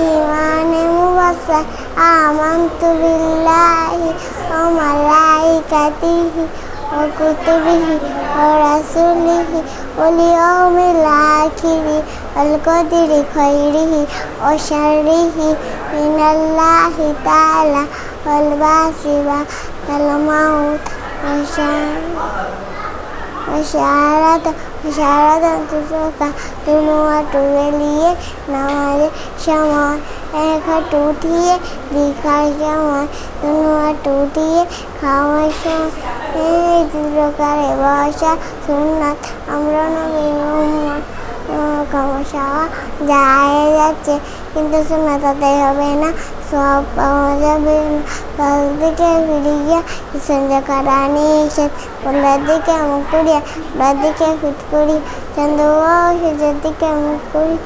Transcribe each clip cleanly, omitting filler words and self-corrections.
ইমানে মুবাশশার আমানতু বিল্লাহি ওয়া মালাইকাতিহি ওয়া কুতুবিহি ওয়া রাসূলিহি ওয়াল ইয়াউমিল আখিরি ওয়াল কদরি খাইরিহি ওয়া শাররিহি মিনাল্লাহি তাআলা ওয়াল বা'সি ওয়াল মাউত وشهادة تسوকা দুনুয়াটু এলিয়ে নামাজের সময় এক হাত উঠিয়ে লিখার সময় দুনুয়াটু উঠিয়ে খাওয়ার সময় এই দুপ্রকারে বসা সুন্নাত। আমরা নবী মুহাম্মদ খাওয়া যায় যাচ্ছে, কিন্তু সুন্নাত তাদের হবে না, সব পাওয়া যাবে না। কাল দিকে ফিরিয়া সঞ্জা করা নিষেধ, পরের দিকে মুখ করিয়া পরের দিকে ফিট করি চন্দ্র ও সূর্যের দিকে মুখ করি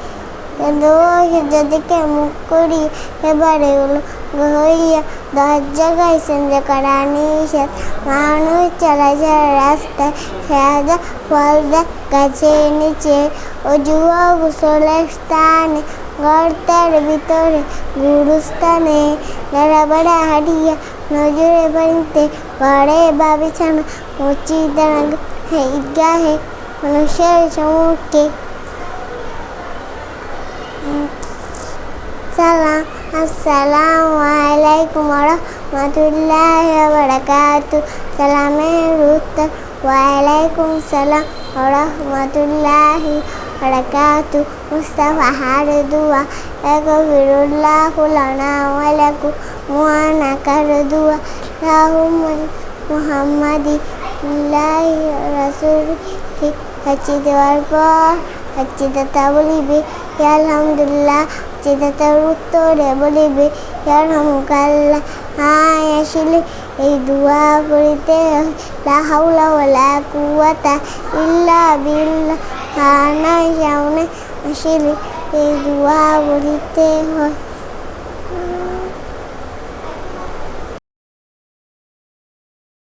চন্দ্র ও সূর্যের দিকে মুখ করি। এবারে হইয়া 10 জায়গায় সঞ্জা করা নিষেধ। মানুষ চলাচল রাস্তায় সাজা ফল দেয় গাছের নিচে, অজু ও গোসলের স্থানে, গর্তের ভিতরে গুরুস্থানে, বেড়া হারিয়া নজরে বাড়িতে ঘরে বা বিছানা মসজিদে ঈদগাহে মানুষের সম্মুখে। আসসালামু আলাইকুম ওয়া রাহমাতুল্লাহি ওয়া বারাকাতুহু। সালামের উত্তর ওয়া আলাইকুম সালাম ওয়া রাহমাতুল্লাহি ওয়া বারাকাতুহু। মুস্তাফাহার দোয়া ইয়াগফিরুল্লাহু লানা ওয়া লাকুম মুআনাকার দোয়া লাহুম্মা মুহাম্মাদি ইল্লাহি রাসূলিহি। হাঁচি দেওয়ার পর হাঁচি দাতা বলিবে আলহামদুলিল্লাহ, হাঁচি দাতার উত্তরে বলিবে ইয়ারহামুকাল্লাহ। আসলে এই দোয়া করিতে লা হাওলা ওয়ালা কুওয়াতা ইল্লা বিল্লাহ। সামনে আসলে এই দোয়া বলিতে হয়।